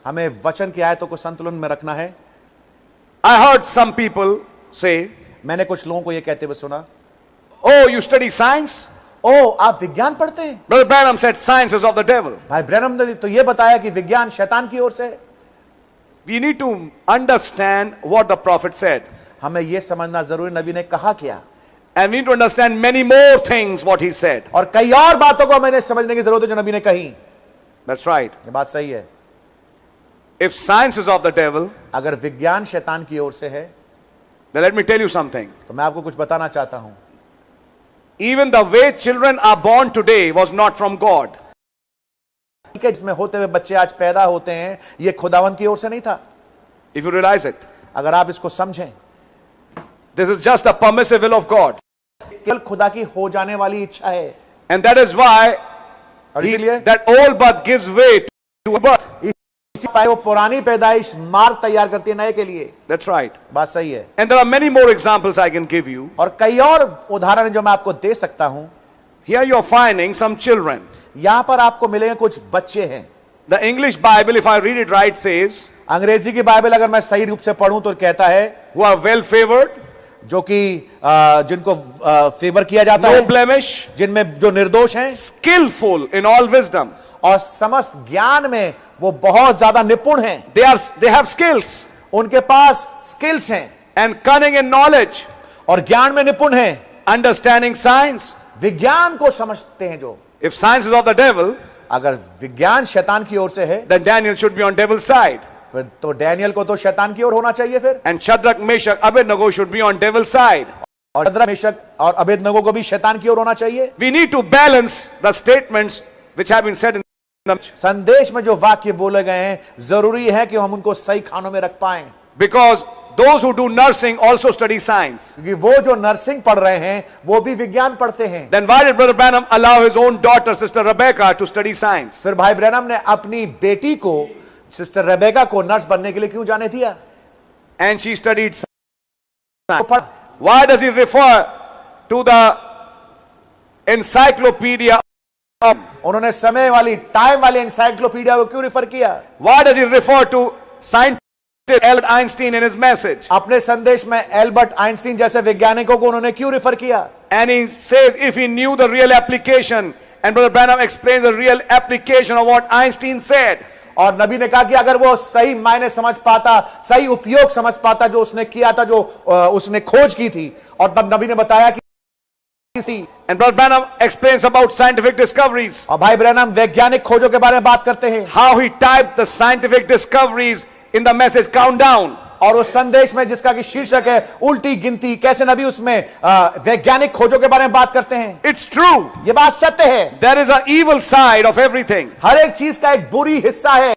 हमें वचन की आयतों को संतुलन में रखना है। I heard some people say, मैंने कुछ लोगों को यह कहते हुए सुना, oh, you study science? ओ आप विज्ञान पढ़ते हैं? Brother Branham said science is of the devil. भाई ब्रैनम ने तो यह बताया कि विज्ञान शैतान की ओर से है। We need to understand what the prophet said. हमें यह समझना जरूरी नबी ने कहा क्या, And we need to understand many more things what he said. और कई और बातों को हमें समझने की जरूरत है जो नबी ने कही। That's right. ये बात सही है। If science is of the devil, अगर विज्ञान शैतान की ओर से है, then let me tell you something. तो मैं आपको कुछ बताना चाहता हूं। Even the way children are born today was not from God. जिसमें होते हुए बच्चे आज पैदा होते हैं, यह खुदावन की ओर से नहीं था। If you realize it, अगर आप इसको समझें, this is just a permissive will of God. केवल खुदा की हो जाने वाली इच्छा है, And that is why और इसीलिए that old birth gives way to birth. इसी पाए वो पुरानी पैदाइश मार्ग तैयार करती है नए के लिए। That's right. बात सही है। And there are many more examples I can give you. और कई और उदाहरण हैं जो मैं आपको दे सकता हूं। Here you are finding some children. यहां पर आपको मिलेंगे कुछ बच्चे हैं। The English Bible, if I read it right, says, अंग्रेजी की बाइबल अगर मैं सही रूप से पढ़ूं तो कहता है who are well favored, जो कि जिनको फेवर किया जाता no है, blemish, जिनमें जो निर्दोष हैं skillful in all wisdom. और समस्त ज्ञान में वो बहुत ज्यादा निपुण हैं। They have skills उनके पास स्किल्स हैं and cunning in knowledge, और ज्ञान में निपुण हैं, understanding science. विज्ञान को समझते हैं। जो If science is of the devil, अगर विज्ञान शैतान की ओर से है, then Daniel should be on devil's side. फिर तो डैनियल को तो शैतान की ओर होना चाहिए फिर, And Shadrach, Meshach, Abednego should be on devil's side. और शद्रक, मेशक और अबेदनगो को भी शैतान की ओर होना चाहिए। We need to balance the statements which have been said in the संदेश में जो वाक्य बोले गए हैं, जरूरी है कि हम उनको सही खानों में रख पाएं, because those who do nursing also study science. क्योंकि वो जो नर्सिंग पढ़ रहे हैं वो भी विज्ञान पढ़ते हैं। Then why did Brother Branham allow his own daughter, Sister Rebecca, to study science? फिर भाई ब्रैनम ने अपनी बेटी को, सिस्टर रेबेका को, नर्स बनने के लिए क्यों जाने दिया? And she studied science. वो पढ़- Why does he refer to the encyclopedia? उन्होंने समय वाली, टाइम वाली एनसाइक्लोपीडिया को क्यों रिफर किया? Why does he refer to scientist Albert Einstein in his message? अपने संदेश में एल्बर्ट आइंस्टीन जैसे वैज्ञानिकों को उन्होंने क्यों रिफर किया? And he says if he knew the real application, and Brother Branham explains the real application of what Einstein said. और नबी ने कहा कि अगर वो सही मायने समझ पाता, सही उपयोग समझ पाता जो उसने किया था, जो उसने खोज की थी, और तब नबी ने बताया कि And Brother Branham explains about scientific discoveries. और भाई ब्रैनम वैज्ञानिक खोजों के बारे में बात करते हैं, How he typed the scientific discoveries in the message countdown. और उस संदेश में जिसका कि शीर्षक है उल्टी गिनती, कैसे नबी उसमें वैज्ञानिक खोजों के बारे में बात करते हैं। It's true. ये बात सत्य है। There is an evil side of everything. हर एक चीज का एक बुरी हिस्सा है।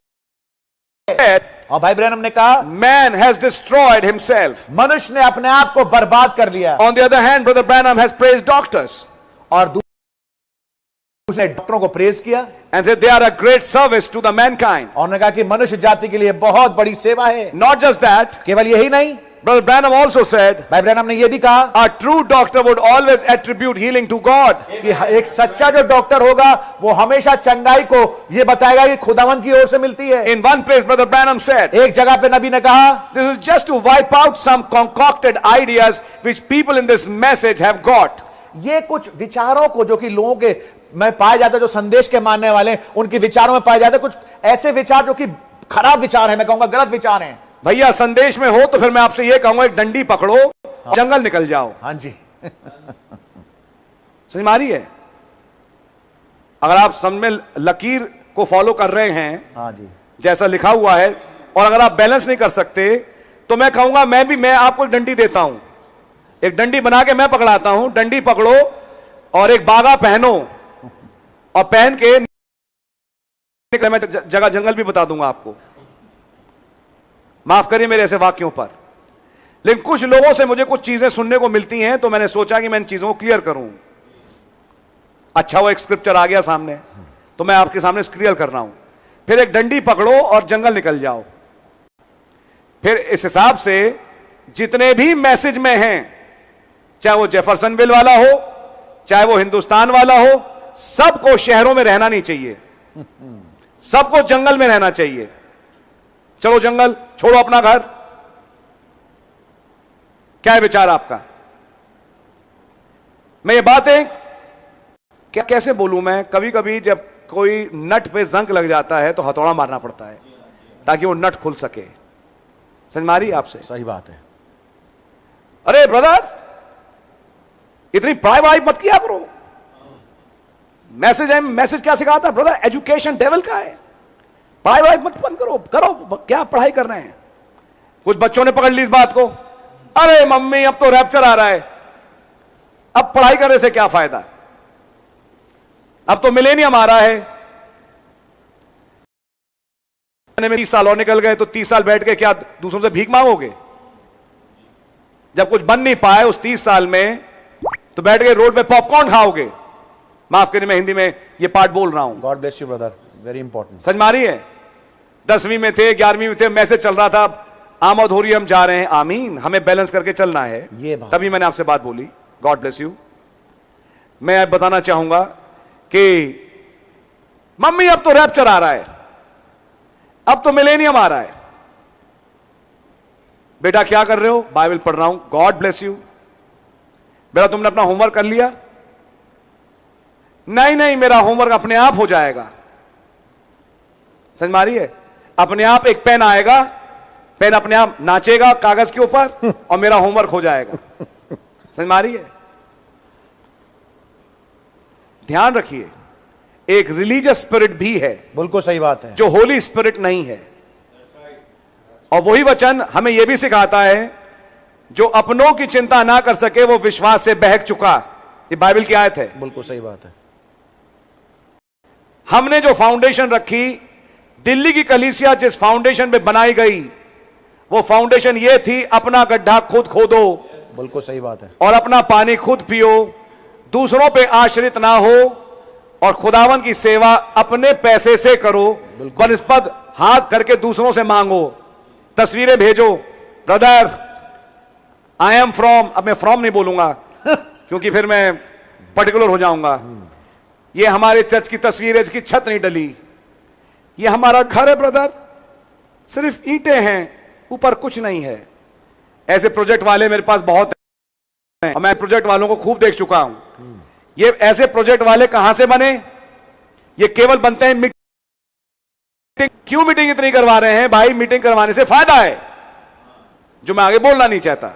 और भाई ब्रैनम ने कहा Man has destroyed himself. मनुष्य ने अपने आप को बर्बाद कर लिया। On the other hand, Brother Branham has praised doctors और उसने डॉक्टरों को प्रेज किया and said they are a great service to the mankind. और उन्होंने कहा कि मनुष्य जाति के लिए बहुत बड़ी सेवा है। Not just that, केवल यही नहीं, Brother Branham also said भाई ब्रैनम ने यह भी कहा a true doctor would always attribute healing to God. कि एक सच्चा जो डॉक्टर होगा वो हमेशा चंगाई को ये बताएगा कि खुदावंद की ओर से मिलती है। In one place, Brother Branham said, एक जगह पे नबी ने कहा this is just to wipe out some concocted ideas which people in this message have got. ये कुछ विचारों को जो कि लोगों के में पाए जाते हैं, जो संदेश के मानने वाले उनके विचारों में पाए जाते हैं, कुछ ऐसे विचार जो कि खराब विचार है, मैं कहूंगा गलत विचार हैं। भैया संदेश में हो तो फिर मैं आपसे यह कहूंगा एक डंडी पकड़ो, जंगल निकल जाओ। हाँ जी समझ में आ रही है? अगर आप समझ में लकीर को फॉलो कर रहे हैं, हाँ जी, जैसा लिखा हुआ है, और अगर आप बैलेंस नहीं कर सकते तो मैं कहूंगा मैं आपको एक डंडी देता हूं, एक डंडी बना के मैं पकड़ाता हूं, डंडी पकड़ो और एक बागा पहनो और पहन के मैं जगह जंगल भी बता दूंगा आपको। माफ करिए मेरे ऐसे वाक्यों पर, लेकिन कुछ लोगों से मुझे कुछ चीजें सुनने को मिलती हैं तो मैंने सोचा कि मैं इन चीजों को क्लियर करूं। अच्छा वो एक स्क्रिप्चर आ गया सामने तो मैं आपके सामने क्लियर कर रहा हूं। फिर एक डंडी पकड़ो और जंगल निकल जाओ। फिर इस हिसाब से जितने भी मैसेज में हैं, चाहे वो जेफरसनविल वाला हो, चाहे वो हिंदुस्तान वाला हो, सबको शहरों में रहना नहीं चाहिए, सबको जंगल में रहना चाहिए। चलो जंगल, छोड़ो अपना घर। क्या है विचार आपका? मैं ये बातें क्या कैसे बोलूं? मैं कभी कभी जब कोई नट पे जंग लग जाता है तो हथौड़ा मारना पड़ता है ताकि वो नट खुल सके। समझ मारी आपसे? सही बात है। अरे ब्रदर, इतनी पढ़ाई वढ़ाई मत किया करो। मैसेज है, मैसेज क्या सिखाता ब्रदर? एजुकेशन डेवल का है। पढ़ाई वढ़ाई मत बंद करो, करो क्या पढ़ाई कर रहे हैं। कुछ बच्चों ने पकड़ ली इस बात को, अरे मम्मी अब तो रैप्चर आ रहा है, अब पढ़ाई करने से क्या फायदा, अब तो मिलेनियम आ रहा है। 30 साल और निकल गए तो 30 साल बैठ के क्या दूसरों से भीख मांगोगे? जब कुछ बन नहीं पाए उस 30 साल में तो बैठ के रोड पे पॉपकॉर्न खाओगे। माफ करिए मैं हिंदी में ये पार्ट बोल रहा हूं। God bless you brother, very important. समझ मारी है? 10वीं में थे, 11वीं में थे, मैसेज चल रहा था, आमद हो रही है, हम जा रहे हैं। आमीन, हमें बैलेंस करके चलना है। ये बात तभी मैंने आपसे बात बोली। God bless you. मैं बताना चाहूंगा कि मम्मी अब तो रैप्चर आ रहा है, अब तो मिलेनियम आ रहा है। बेटा क्या कर रहे हो? बाइबल पढ़ रहा हूं। God bless you. बेटा तुमने अपना होमवर्क कर लिया? नहीं नहीं, मेरा होमवर्क अपने आप हो जाएगा। समझ मारी है? अपने आप एक पेन आएगा, पेन अपने आप नाचेगा कागज के ऊपर और मेरा होमवर्क हो जाएगा। समझ मारी है? ध्यान रखिए, एक रिलीजियस स्पिरिट भी है, बिल्कुल सही बात है, जो होली स्पिरिट नहीं है। और वही वचन हमें यह भी सिखाता है, जो अपनों की चिंता ना कर सके वो विश्वास से बहक चुका। ये बाइबल की आयत है। बिल्कुल सही बात है। हमने जो फाउंडेशन रखी, दिल्ली की कलीसिया जिस फाउंडेशन पे बनाई गई, वो फाउंडेशन ये थी, अपना गड्ढा खुद खोदो। बिल्कुल सही बात है। और अपना पानी खुद पियो, दूसरों पे आश्रित ना हो, और खुदावन की सेवा अपने पैसे से करो, बनस्पत हाथ करके दूसरों से मांगो, तस्वीरें भेजो। ब्रदर आई एम फ्रॉम, अब मैं फ्रॉम नहीं बोलूंगा क्योंकि फिर मैं पर्टिकुलर हो जाऊंगा। ये हमारे चर्च की तस्वीर है, इसकी छत नहीं डली, ये हमारा घर है ब्रदर, सिर्फ ईंटें हैं, ऊपर कुछ नहीं है। ऐसे प्रोजेक्ट वाले मेरे पास बहुत हैं और मैं प्रोजेक्ट वालों को खूब देख चुका हूं। ये ऐसे प्रोजेक्ट वाले कहां से बने? ये केवल बनते हैं मीटिंग। क्यों मीटिंग इतनी करवा रहे हैं भाई? मीटिंग करवाने से फायदा है, जो मैं आगे बोलना नहीं चाहता।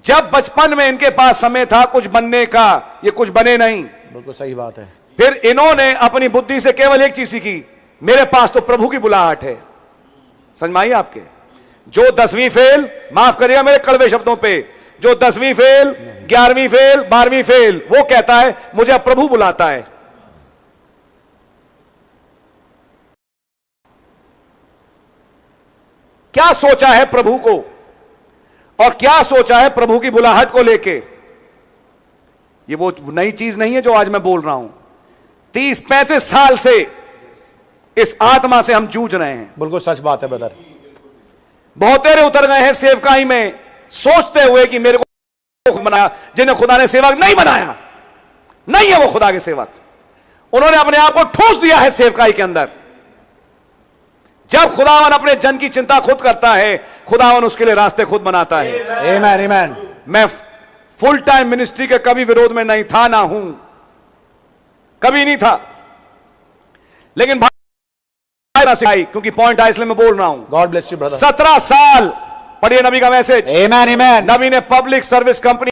जब बचपन में इनके पास समय था कुछ बनने का, ये कुछ बने नहीं। बिल्कुल सही बात है। फिर इन्होंने अपनी बुद्धि से केवल एक चीज सीखी, मेरे पास तो प्रभु की बुलाहट है। समझ में आई आपके? जो 10वीं फेल, माफ करिएगा मेरे कड़वे शब्दों पे, जो 10वीं फेल, 11वीं फेल, 12वीं फेल, वो कहता है मुझे अब प्रभु बुलाता है। क्या सोचा है प्रभु को, और क्या सोचा है प्रभु की बुलाहट को लेके? ये वो नई चीज नहीं है जो आज मैं बोल रहा हूं। 30-35 साल से इस आत्मा से हम जूझ रहे हैं। बिल्कुल सच बात है ब्रदर। बहुतेरे उतर गए हैं सेवकाई में, सोचते हुए कि मेरे को बनाया, जिन्हें खुदा ने सेवक नहीं बनाया। नहीं है वो खुदा के सेवक। उन्होंने अपने आप को ठूस दिया है सेवकाई के अंदर। जब खुदावन अपने जन की चिंता खुद करता है, खुदावन उसके लिए रास्ते खुद बनाता है। आमीन, आमीन। मैं फुल टाइम मिनिस्ट्री के कभी विरोध में नहीं था, ना हूं, कभी नहीं था। लेकिन भाई क्योंकि पॉइंट है इसलिए मैं बोल रहा हूं। God bless you brother. 17 साल पढ़िए नबी का मैसेज। आमीन, आमीन। नबी ने पब्लिक सर्विस कंपनी,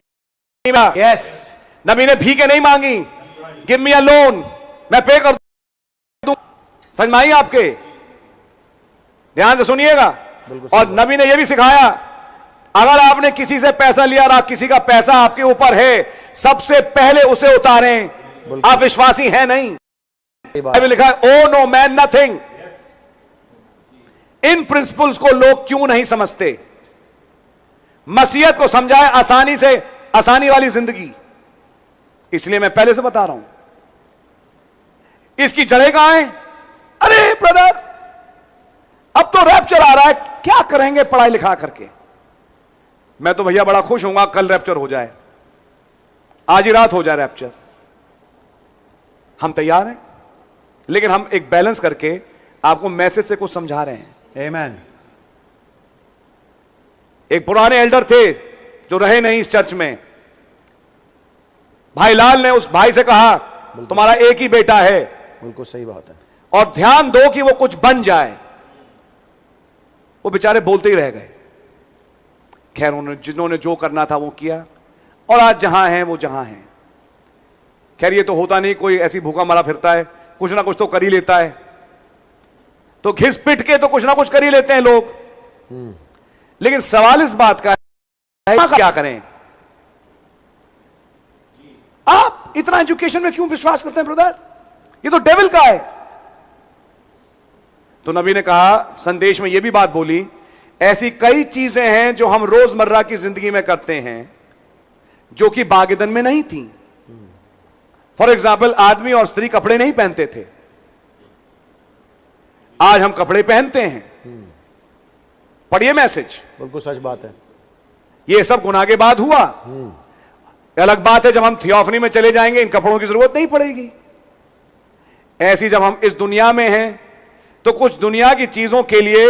यस, नबी ने भीखे नहीं मांगी, गिव मी अ लोन, मैं पे कर दूं। समझ में आई आपके? ध्यान से सुनिएगा। और नबी ने यह भी सिखाया, अगर आपने किसी से पैसा लिया और किसी का पैसा आपके ऊपर है, सबसे पहले उसे उतारें। आप विश्वासी हैं नहीं? बाइबल लिखा है ओ नो मैन नथिंग। इन प्रिंसिपल्स को लोग क्यों नहीं समझते? मसीहत को समझाए आसानी से, आसानी वाली जिंदगी। इसलिए मैं पहले से बता रहा हूं, इसकी जड़ें कहां हैं? अरे ब्रदर अब तो रैप्चर आ रहा है, क्या करेंगे पढ़ाई लिखा करके? मैं तो भैया बड़ा खुश हूंगा कल रैप्चर हो जाए, आज ही रात हो जाए रैप्चर। हम तैयार हैं, लेकिन हम एक बैलेंस करके आपको मैसेज से कुछ समझा रहे हैं। Amen. एक पुराने एल्डर थे जो रहे नहीं इस चर्च में। भाई लाल ने उस भाई से कहा तुम्हारा एक ही बेटा है, बिल्कुल सही बात है। और ध्यान दो कि वो कुछ बन जाए। वो बेचारे बोलते ही रह गए। खैर उन्होंने जिन्होंने जो करना था वो किया, और आज जहां हैं वो जहां हैं। खैर ये तो होता नहीं, कोई ऐसी भूखा मरा फिरता है, कुछ ना कुछ तो कर ही लेता है। तो घिस पिट के तो कुछ ना कुछ कर ही लेते हैं लोग। लेकिन सवाल इस बात का है क्या करें? आप इतना एजुकेशन में क्यों विश्वास करते हैं ब्रदर? ये तो डेविल का है। तो नबी ने कहा, संदेश में यह भी बात बोली, ऐसी कई चीजें हैं जो हम रोजमर्रा की जिंदगी में करते हैं जो कि बागेदन में नहीं थी। फॉर एग्जाम्पल, आदमी और स्त्री कपड़े नहीं पहनते थे, आज हम कपड़े पहनते हैं। पढ़िए मैसेज। बिल्कुल सच बात है। ये सब गुनाह के बाद हुआ। अलग बात है जब हम थियोफनी में चले जाएंगे, इन कपड़ों की जरूरत नहीं पड़ेगी। ऐसी जब हम इस दुनिया में हैं तो कुछ दुनिया की चीजों के लिए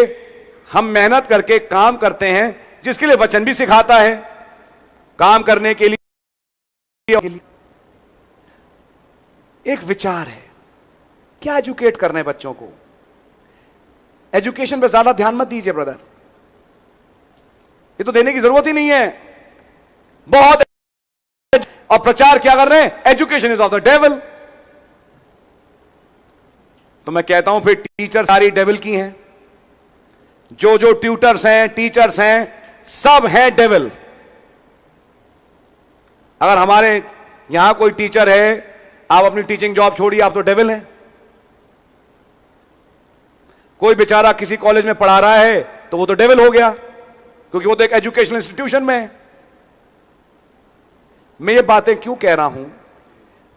हम मेहनत करके काम करते हैं, जिसके लिए वचन भी सिखाता है काम करने के लिए। एक विचार है, क्या एजुकेट करना है बच्चों को? एजुकेशन पे ज्यादा ध्यान मत दीजिए ब्रदर, ये तो देने की जरूरत ही नहीं है। बहुत और प्रचार क्या कर रहे हैं? Education is of the devil. तो मैं कहता हूं फिर टीचर सारी डेविल की हैं। जो जो ट्यूटर्स हैं, टीचर्स हैं, सब हैं डेविल। अगर हमारे यहां कोई टीचर है, आप अपनी टीचिंग जॉब छोड़िए, आप तो डेविल हैं। कोई बेचारा किसी कॉलेज में पढ़ा रहा है तो वो तो डेविल हो गया, क्योंकि वो तो एक एजुकेशनल इंस्टीट्यूशन में है। मैं ये बातें क्यों कह रहा हूं?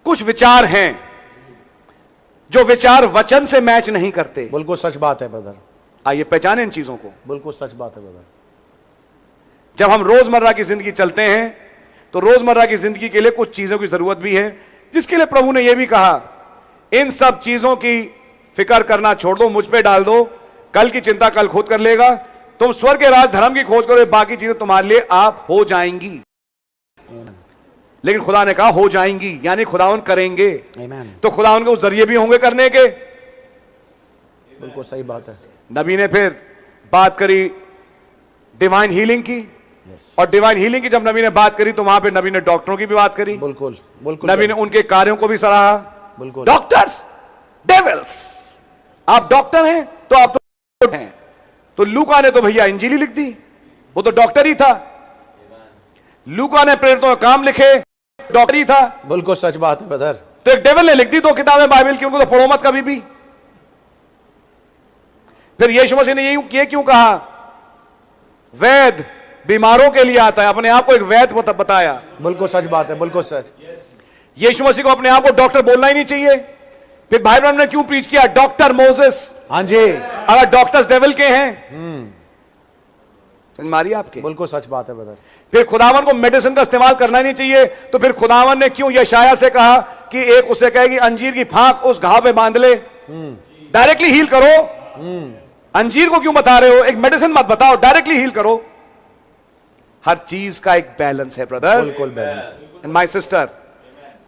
कुछ विचार हैं जो विचार वचन से मैच नहीं करते। बिल्कुल सच बात है ब्रदर। आइए पहचानें इन चीजों को। बिल्कुल सच बात है ब्रदर। जब हम रोजमर्रा की जिंदगी चलते हैं तो रोजमर्रा की जिंदगी के लिए कुछ चीजों की जरूरत भी है, जिसके लिए प्रभु ने यह भी कहा, इन सब चीजों की फिक्र करना छोड़ दो, मुझ पे डाल दो, कल की चिंता कल खुद कर लेगा। तुम स्वर्ग के राज धर्म की खोज करो, बाकी चीजें तुम्हारे लिए आप हो जाएंगी। लेकिन खुदा ने कहा हो जाएंगी, यानी खुदावन करेंगे। तो खुदावन के उस जरिए भी होंगे करने के। बिल्कुल सही बात है। नबी ने फिर बात करी डिवाइन हीलिंग की। और डिवाइन हीलिंग की जब नबी ने बात करी तो वहां पे नबी ने डॉक्टरों की भी बात करी। बिल्कुल बिल्कुल। नबी ने उनके कार्यों को भी सराहा। बिल्कुल। Doctors devils. आप डॉक्टर हैं तो आप तो हैं। तो लूका ने तो भैया इंजीली लिख दी, वो तो डॉक्टर ही था। लूका ने प्रेरितों के काम लिखे, डॉक्टर ही था। बिल्कुल सच बात है ब्रदर। तो एक डेविल ने लिख दी 2 किताबें बाइबल की, उनको तो पढ़ो मत कभी भी। फिर यीशु मसीह ने ये क्यों कहा? वैद बीमारों के लिए आता है, अपने आप को एक वैद बताया। बिल्कुल सच बात है। बिल्कुल सच। यीशु मसीह को अपने आप को डॉक्टर बोलना ही नहीं चाहिए। फिर भाई बहन ने क्यों प्रीच किया डॉक्टर मोसेस? हाँ जी। अगर डॉक्टर्स डेविल के हैं, समझ मारिए आपके। बिल्कुल सच बात है ब्रदर। फिर खुदावन को मेडिसिन का इस्तेमाल करना नहीं चाहिए, तो फिर खुदावन ने क्यों यशाया से कहा कि एक उसे कहेगी अंजीर की फांक उस घाव पे बांध ले, डायरेक्टली हील करो। अंजीर को क्यों बता रहे हो? एक मेडिसिन मत बताओ, डायरेक्टली हील करो। हर चीज का एक बैलेंस है ब्रदर। बिल्कुल बैलेंस है। एंड माय सिस्टर,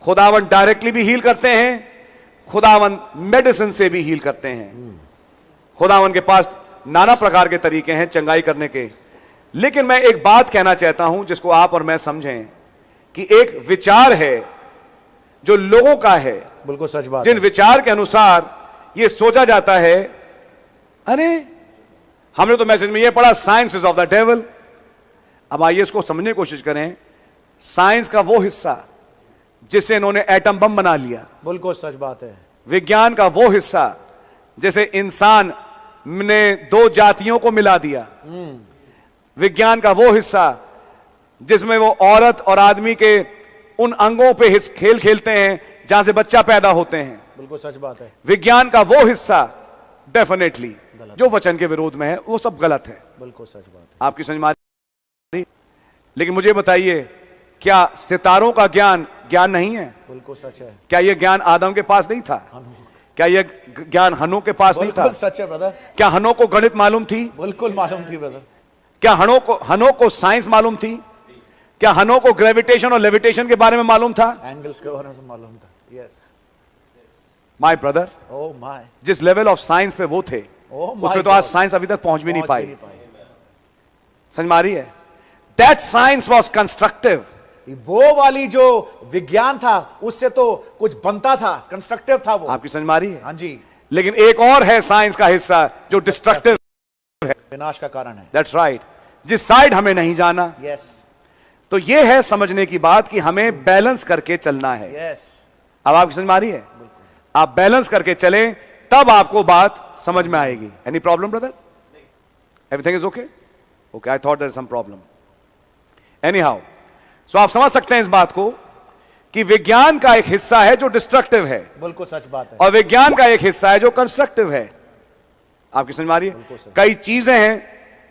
खुदावन डायरेक्टली भी हील करते हैं, खुदावन मेडिसिन से भी हील करते हैं। खुदावन के पास नाना प्रकार के तरीके हैं चंगाई करने के। लेकिन मैं एक बात कहना चाहता हूं जिसको आप और मैं समझें, कि एक विचार है जो लोगों का है। बिल्कुल सच बात। जिन विचार के अनुसार यह सोचा जाता है, अरे हमने तो मैसेज में यह पढ़ा science is of the devil. अब आइए इसको समझने की कोशिश करें। साइंस का वो हिस्सा जिससे इन्होंने एटम बम बना लिया। बिल्कुल सच बात है। विज्ञान का वो हिस्सा जैसे इंसान ने 2 जातियों को मिला दिया। विज्ञान का वो हिस्सा जिसमें वो औरत और आदमी के उन अंगों पे खेल खेलते हैं जहां से बच्चा पैदा होते हैं। बिल्कुल सच बात है। विज्ञान का वो हिस्सा डेफिनेटली जो वचन के विरोध में है, वो सब गलत है। बिल्कुल सच बात है। आपकी समझ में आ रही? लेकिन मुझे बताइए, क्या सितारों का ज्ञान नहीं है? बिल्कुल सच है। क्या यह ज्ञान आदम के पास नहीं था? क्या यह ज्ञान हनोक के पास नहीं था? बिल्कुल सच है ब्रदर, क्या हनोक को गणित मालूम थी? बिल्कुल मालूम थी ब्रदर। क्या हनोक को साइंस मालूम थी? क्या हनोक को ग्रेविटेशन और लेविटेशन के बारे में मालूम था? एंगल्स के बारे में मालूम था। Yes my brother, oh my, जिस लेवल ऑफ साइंस पे वो थे, Oh my उस पे तो आज God. साइंस अभी तक पहुंच भी नहीं पाई। पहुंच समझ में आ रही है? That science was constructive. वो वाली जो विज्ञान था उससे तो कुछ बनता था, कंस्ट्रक्टिव था वो। आपकी समझ में आ रही है? हाँ जी, लेकिन एक और है साइंस का हिस्सा जो डिस्ट्रक्टिव, विनाश का कारण है। दैट्स राइट, जिस साइड हमें नहीं जाना। यस तो ये है समझने की बात कि हमें बैलेंस करके चलना है। यस, अब आपकी समझ में आ रही है? आप बैलेंस करके चलें तब आपको बात समझ में आएगी। Any problem brother? Everything is okay? Okay, I thought there is some problem. Anyhow, so आप समझ सकते हैं इस बात को कि विज्ञान का एक हिस्सा है जो डिस्ट्रक्टिव है बिल्कुल सच बात है। और विज्ञान का एक हिस्सा है जो कंस्ट्रक्टिव है। आपकी समझ में आ रही है? कई चीजें हैं,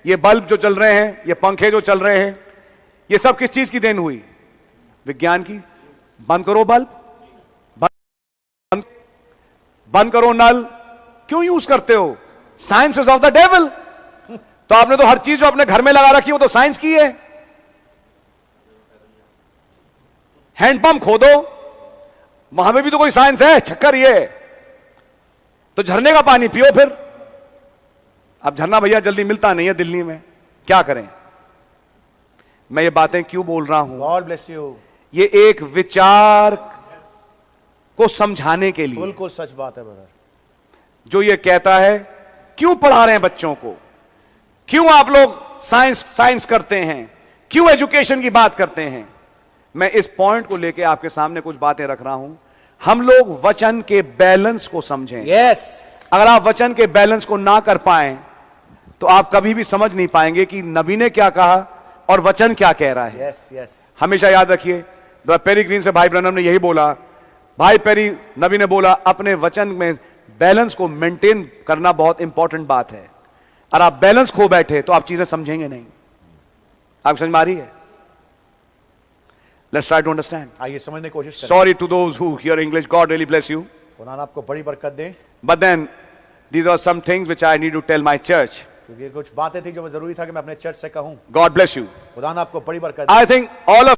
ये बल्ब जो चल रहे हैं, ये पंखे जो चल रहे हैं, ये सब किस चीज की देन हुई? विज्ञान की। बंद करो बल्ब, बंद करो नल, क्यों यूज करते हो? Science is of the devil. तो आपने तो हर चीज जो अपने घर में लगा रखी है वो तो साइंस की है। हैंडपंप खोदो, वहां में भी तो कोई साइंस है, चक्कर ये। तो झरने का पानी पियो फिर। अब झरना भैया जल्दी मिलता नहीं है दिल्ली में, क्या करें? मैं ये बातें क्यों बोल रहा हूं? God bless you. ये एक विचार को समझाने के लिए, बिल्कुल सच बात है ब्रदर। जो ये कहता है क्यों पढ़ा रहे हैं बच्चों को, क्यों आप लोग साइंस करते हैं, क्यों एजुकेशन की बात करते हैं। मैं इस पॉइंट को लेके आपके सामने कुछ बातें रख रहा हूं। हम लोग वचन के बैलेंस को समझें। यस, अगर आप वचन के बैलेंस को ना कर पाए तो आप कभी भी समझ नहीं पाएंगे कि नबी ने क्या कहा और वचन क्या कह रहा है। यस यस, हमेशा याद रखिए, पेरी ग्रीन से भाई ब्रनम ने यही बोला, भाई पेरी नबी ने बोला अपने वचन में बैलेंस को मेंटेन करना बहुत इंपॉर्टेंट बात है। और आप बैलेंस खो बैठे तो आप चीजें समझेंगे नहीं। आप समझ में आ रही है? Let's try to understand. आइए समझने की कोशिश करें। Sorry to those who hear English, God really bless you. खुदा आपको बड़ी बरकत दे। But then these are some things which I need to tell my church. क्योंकि कुछ बातें थी जो मैं जरूरी था कि मैं अपने चर्च से कहूं। God bless you. खुदा आपको बड़ी बरकत I think all of